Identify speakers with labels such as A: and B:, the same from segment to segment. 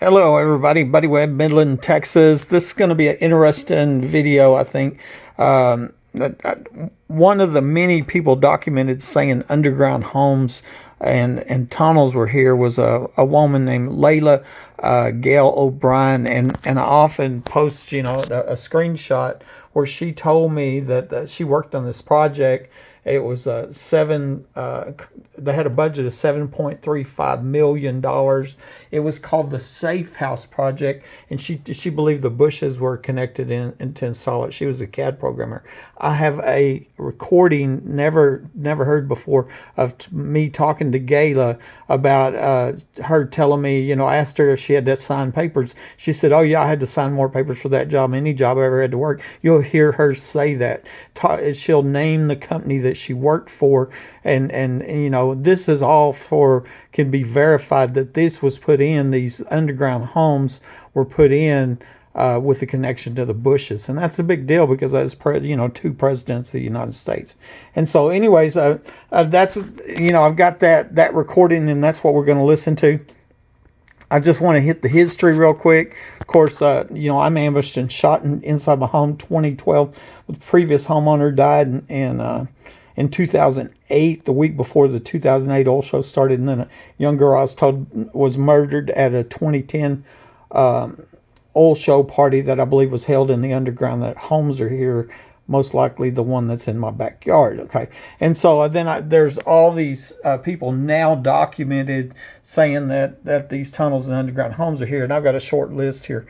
A: Hello, everybody. Buddy Webb, Midland, Texas. This is going to be an interesting video, I think. One of the many people documented saying underground homes and tunnels were here was a woman named Layla Gail O'Brien, and I often post, a screenshot where she told me that she worked on this project. It was they had a budget of $7.35 million. It was called the Safehouse project, and she believed the bushes were connected in to install it. She was a CAD programmer. I have a recording never heard before of me talking to Gayla about her telling me, I asked her if she had to sign papers. She said, "Oh yeah, I had to sign more papers for that job, any job I ever had to work." You'll hear her say that. She'll name the company that she worked for, and this is all can be verified that this was put in. These underground homes were put in with the connection to the bushes, and that's a big deal because that's two presidents of the United States. And so, anyways, that's I've got that recording, and that's what we're going to listen to. I just want to hit the history real quick. Of course, I'm ambushed and shot inside my home 2012. The previous homeowner died in 2008, the week before the 2008 oil show started. And then a young girl I was told was murdered at a 2010 oil show party that I believe was held in the underground. That homes are here, most likely the one that's in my backyard. Okay, and so then there's all these people now documented saying that these tunnels and underground homes are here, and I've got a short list here.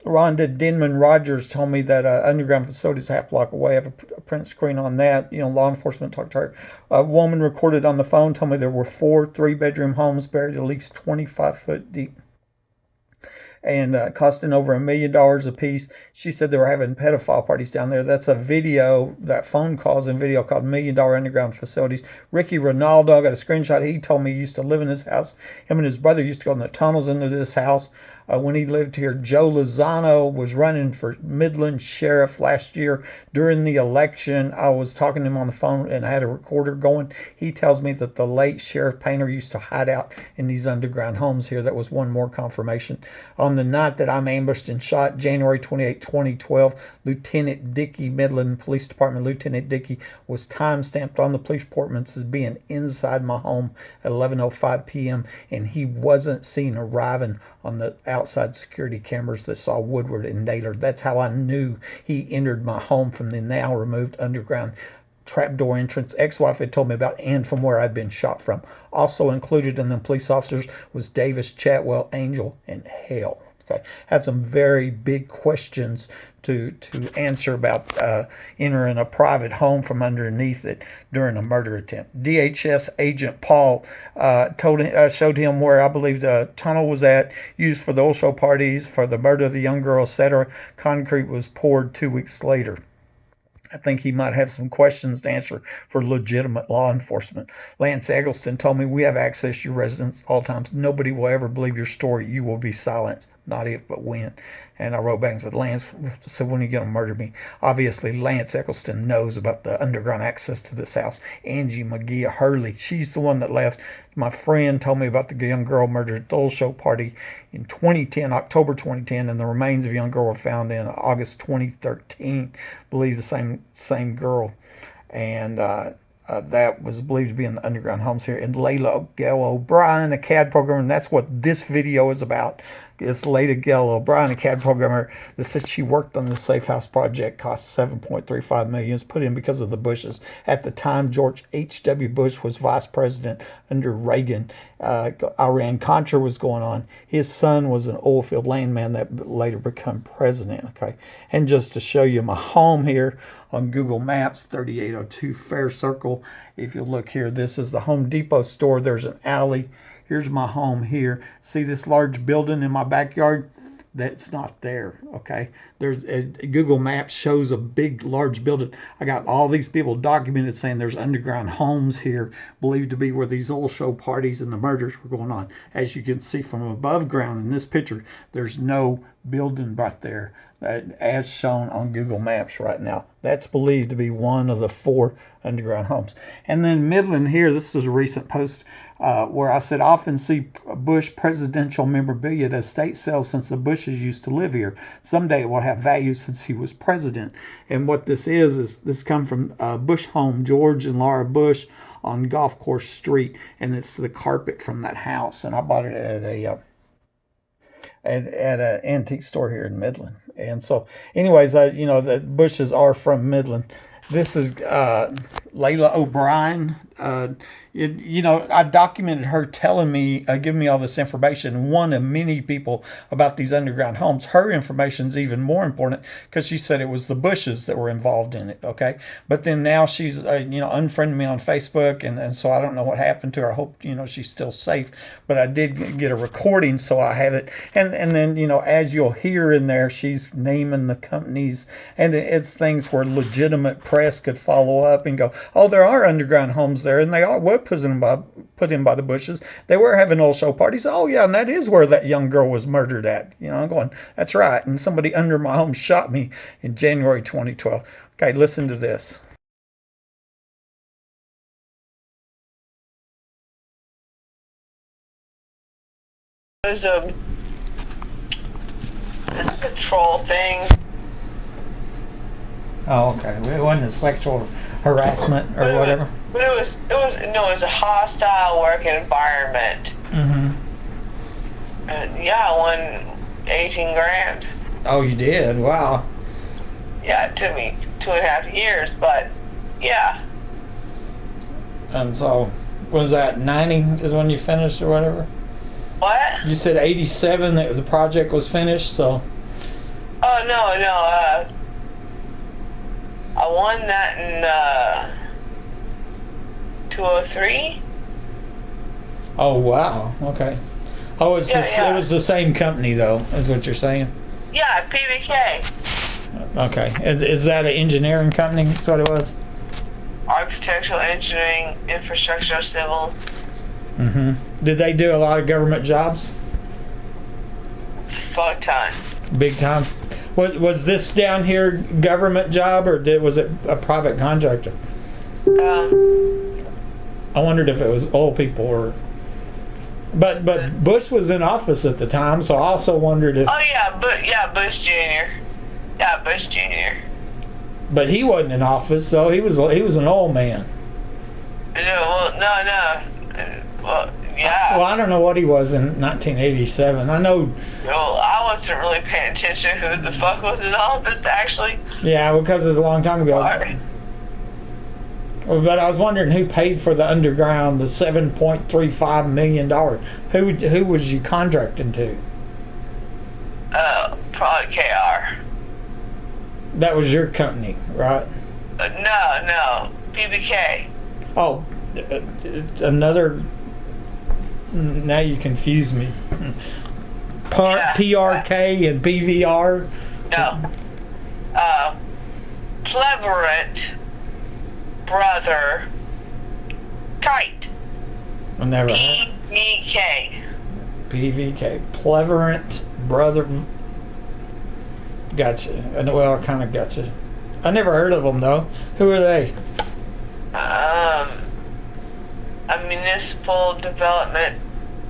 A: Rhonda Denman Rogers told me that underground facilities half block away. I have a print screen on that. Law enforcement talked to her. A woman recorded on the phone told me there were 4 3-bedroom homes buried at least 25 foot deep and costing over $1 million a piece. She said they were having pedophile parties down there. That's a video, that phone calls and video called $1 Million Underground Facilities. Ricky Ronaldo, I got a screenshot. He told me he used to live in his house. Him and his brother used to go in the tunnels into this house. When he lived here, Joe Lozano was running for Midland sheriff last year. During the election, I was talking to him on the phone and I had a recorder going. He tells me that the late Sheriff Painter used to hide out in these underground homes here. That was one more confirmation. On the night that I'm ambushed and shot, January 28, 2012, Lieutenant Dickey, Midland Police Department Lieutenant Dickey, was time-stamped on the police report as being inside my home at 11:05 p.m. and he wasn't seen arriving on the outside security cameras that saw Woodward and Naylor. That's how I knew he entered my home from the now removed underground trapdoor entrance ex-wife had told me about and from where I'd been shot from. Also included in the police officers was Davis, Chatwell, Angel, and Hale. Okay, had some very big questions to answer about entering a private home from underneath it during a murder attempt. DHS agent Paul showed him where I believe the tunnel was used for the oil show parties, for the murder of the young girl, etc. Concrete was poured 2 weeks later. I think he might have some questions to answer for legitimate law enforcement. Lance Eggleston told me, "We have access to your residence all times. Nobody will ever believe your story. You will be silenced. Not if, but when." And I wrote back and said, "Lance, so when are you going to murder me?" Obviously, Lance Eggleston knows about the underground access to this house. Angie McGee Hurley, she's the one that left. My friend told me about the young girl murdered at the oil show party in 2010, October 2010, and the remains of a young girl were found in August 2013. I believe the same girl. And that was believed to be in the underground homes here. And Layla O'Brien, a CAD programmer, and that's what this video is about. It's Layla O'Brien, a CAD programmer, that said she worked on the Safehouse project, cost $7.35 million. It was put in because of the Bushes. At the time, George H.W. Bush was vice president under Reagan. Iran Contra was going on. His son was an oil field landman that later became president. Okay, and just to show you my home here on Google Maps, 3802 Fair Circle. If you look here, this is the Home Depot store. There's an alley. Here's my home here. See this large building in my backyard? That's not there, okay? Google Maps shows a big, large building. I got all these people documented saying there's underground homes here, believed to be where these oil show parties and the murders were going on. As you can see from above ground in this picture, there's no building right there. as shown on Google Maps right now. That's believed to be one of the 4 underground homes. And then Midland here, this is a recent post where I said, often see Bush presidential memorabilia at estate sales since the Bushes used to live here. Someday it will have value since he was president. And what this is this come from Bush home, George and Laura Bush on Golf Course Street. And it's the carpet from that house. And I bought it at an antique store here in Midland. And so anyways, the Bushes are from Midland. This is Layla Obrien. I documented her telling me, giving me all this information. One of many people about these underground homes. Her information is even more important because she said it was the Bushes that were involved in it. Okay, but then now she's unfriended me on Facebook, and so I don't know what happened to her. I hope she's still safe. But I did get a recording, so I have it. And then as you'll hear in there, she's naming the companies, and it's things where legitimate press could follow up and go, oh, there are underground homes there, and they are put in by the Bushes. They were having old show parties. Oh yeah, and that is where that young girl was murdered at. I'm going, that's right. And somebody under my home shot me in January 2012. Okay, listen to this.
B: It was this control thing.
A: Oh, okay. It wasn't a sexual harassment or whatever.
B: But it was a hostile work environment.
A: Mm-hmm.
B: And yeah, I won 18 grand.
A: Oh, you did? Wow.
B: Yeah, it took me 2.5 years, but yeah.
A: And so, was that 90 is when you finished or whatever?
B: What?
A: You said 87 that the project was finished, so.
B: Oh, no. I won that in 2003.
A: Oh wow! Okay. Oh, it was the same company though, is what you're saying?
B: Yeah, PVK.
A: Okay. Is that an engineering company? That's what it was.
B: Architectural, engineering, infrastructure, civil.
A: Mm-hmm. Did they do a lot of government jobs?
B: Fuck ton.
A: Big time. Was this down here government job or was it a private contractor? I wondered if it was old people or. But Bush was in office at the time, so I also wondered if.
B: Oh yeah, Bush Jr. Yeah, Bush Jr.
A: But he wasn't in office, though. He was an old man.
B: No. Well, yeah.
A: Well, I don't know what he was in 1987. I know.
B: Well, I wasn't really paying attention who the fuck was in office, actually.
A: Yeah, because it was a long time ago.
B: Sorry.
A: But I was wondering who paid for the underground, the $7.35 million. Who was you contracting to?
B: Probably KR.
A: That was your company, right?
B: No, PBK.
A: Oh, it's another. Now you confuse me. PRK and PVR.
B: No. Pleverant brother Kite.
A: I never.
B: PVK.
A: PVK. Pleverant brother. Gotcha. Well, I kind of gotcha. I never heard of them though. Who are they?
B: A municipal development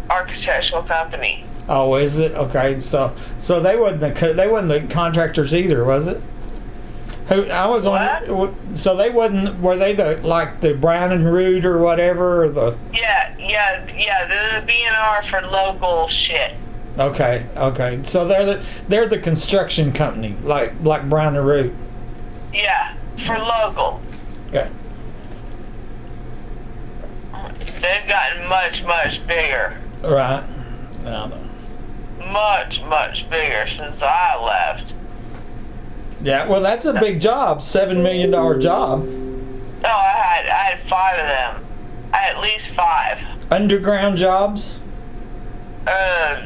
B: architectural company.
A: Oh, is it? Okay, so they wasn't the contractors either, was it? Who I was on. So they wasn't. Were they the Brown and Root or whatever? Or the.
B: Yeah. They're the B&R for local shit.
A: Okay. So they're the construction company, like Brown and Root.
B: Yeah, for local.
A: Okay.
B: They've gotten much bigger.
A: Right.
B: Much bigger since I left.
A: Yeah, well, that's a big job, $7 million job.
B: No, I had 5 of them. I had at least 5.
A: Underground jobs?
B: Not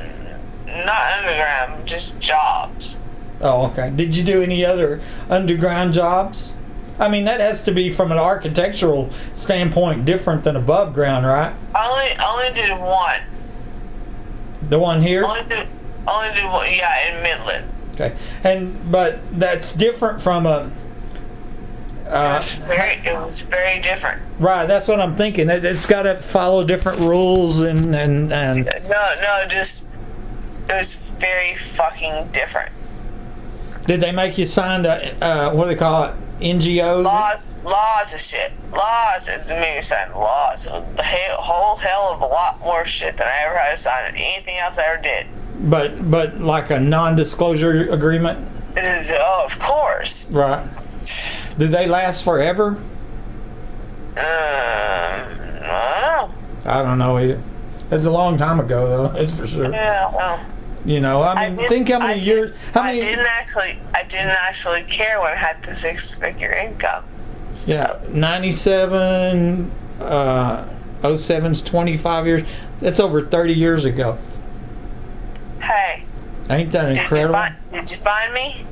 B: underground, just jobs.
A: Oh, okay. Did you do any other underground jobs? I mean, that has to be from an architectural standpoint different than above ground, right?
B: I only did one.
A: The one here?
B: Only did one, yeah, in Midland.
A: Okay, but that's different from a.
B: It was very different.
A: Right, that's what I'm thinking. It's got to follow different rules and.
B: No, just it was very fucking different.
A: Did they make you sign the what do they call it? NGOs?
B: Laws of shit. Laws. It made me sign laws. The whole hell of a lot more shit than I ever had to sign on anything else I ever did.
A: But like a non-disclosure agreement?
B: It is, oh, of course.
A: Right. Did they last forever?
B: I
A: don't know either. It's a long time ago, though. It's for sure.
B: Yeah, well.
A: You know, I mean, think how many years.
B: I didn't actually care when I had the six-figure income. So.
A: Yeah, 97, 07's 25 years. That's over 30 years ago.
B: Hey.
A: Ain't that incredible?
B: Did you find me?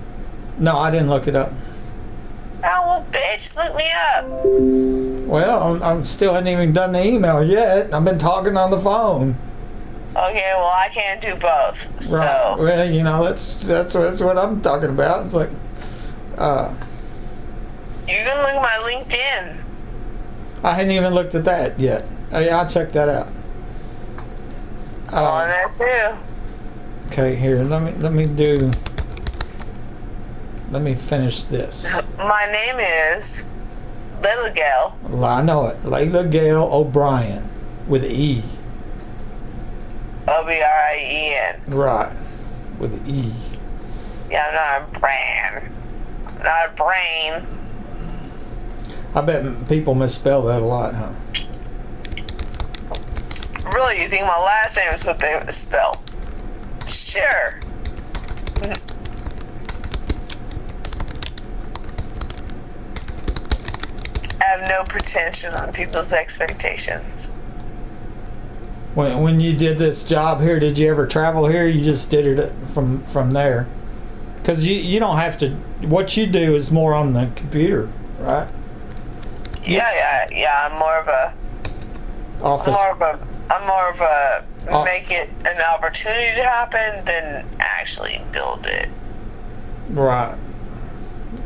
A: No, I didn't look it up.
B: Oh, well, bitch, look me up.
A: Well, I still hadn't even done the email yet. I've been talking on the phone.
B: Okay, well, I can't do both. So.
A: Right. Well, you know, that's what I'm talking about. It's like,
B: you can look at my LinkedIn.
A: I hadn't even looked at that yet. I'll check that out.
B: On there too.
A: Okay, here. Let me finish this.
B: My name is Layla Gale.
A: Well, I know it. Layla Gale O'Brien with an E.
B: Obrien.
A: Right, with an E.
B: Yeah, I'm not a brain. I'm not a brain.
A: I bet people misspell that a lot, huh?
B: Really, you think my last name is what they spell? Sure. I have no pretension on people's expectations.
A: When you did this job here, did you ever travel here? You just did it from there, because you don't have to. What you do is more on the computer, right?
B: Yeah. I'm more of a
A: office.
B: I'm more of a make it an opportunity to happen than actually build it.
A: Right.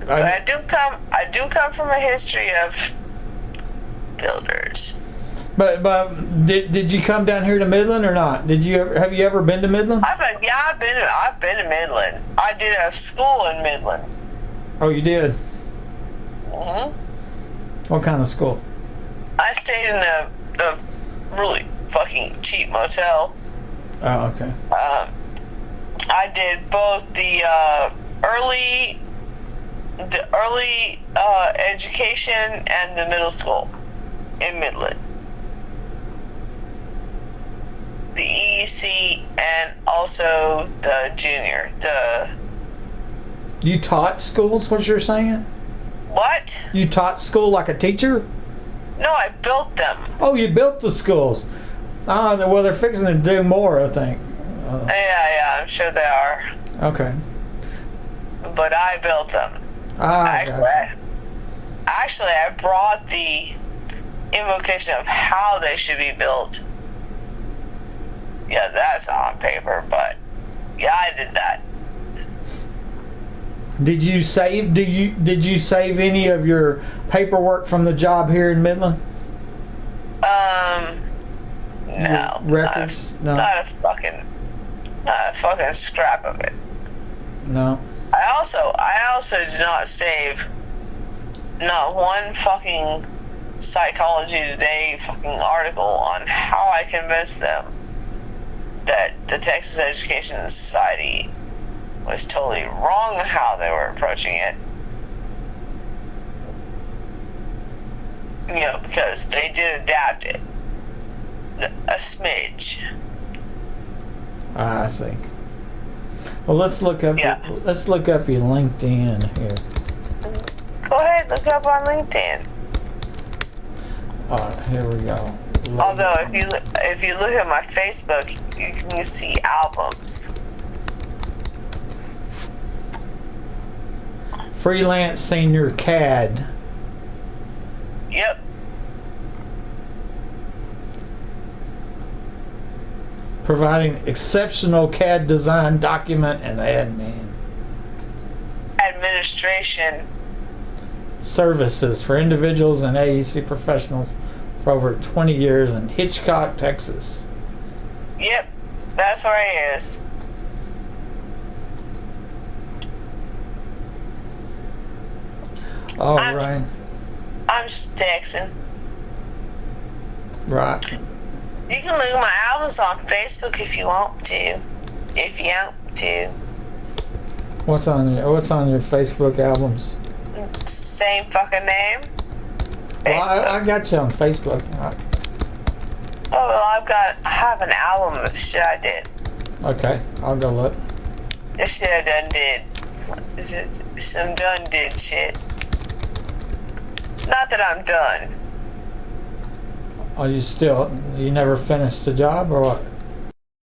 B: But I do come from a history of builders.
A: But did you come down here to Midland or not? Have you ever been to Midland?
B: I've been to Midland. I did a school in Midland.
A: Oh, you did?
B: Mhm.
A: What kind of school?
B: I stayed in a really fucking cheap motel.
A: Oh, okay.
B: I did both the early education and the middle school in Midland. The EEC and also the junior.
A: You taught schools, what you're saying?
B: What?
A: You taught school like a teacher?
B: No, I built them.
A: Oh, you built the schools. Well, they're fixing to do more, I think.
B: Yeah, I'm sure they are.
A: Okay.
B: But I built them. Actually, I brought the invocation of how they should be built. Yeah, that's on paper, but yeah, I did that.
A: Did you save any of your paperwork from the job here in Midland?
B: No.
A: Records?
B: Not a fucking scrap of it.
A: No.
B: I also did not save not one fucking Psychology Today fucking article on how I convinced them that the Texas Education Society was totally wrong in how they were approaching it. You know, because they did adapt it a smidge.
A: I see. Well, let's look up.
B: Yeah.
A: Let's look up your LinkedIn here.
B: Go ahead, look up on LinkedIn.
A: All right, here we go.
B: Although, if you look at my Facebook, you can see albums.
A: Freelance Senior CAD.
B: Yep.
A: Providing exceptional CAD design, document, and admin.
B: administration.
A: Services for individuals and AEC professionals for over 20 years in Hitchcock, Texas.
B: Yep, that's where he is.
A: All
B: I'm
A: right.
B: I'm just texting.
A: Right.
B: You can look at my albums on Facebook if you want to. If you want to.
A: What's on your Facebook albums?
B: Same fucking name.
A: Well, I got you on Facebook.
B: Oh well, I have an album of shit I did.
A: Okay, I'll go look.
B: This shit I done did. Is it some done did shit? Not that I'm done.
A: Are you never finished the job or what?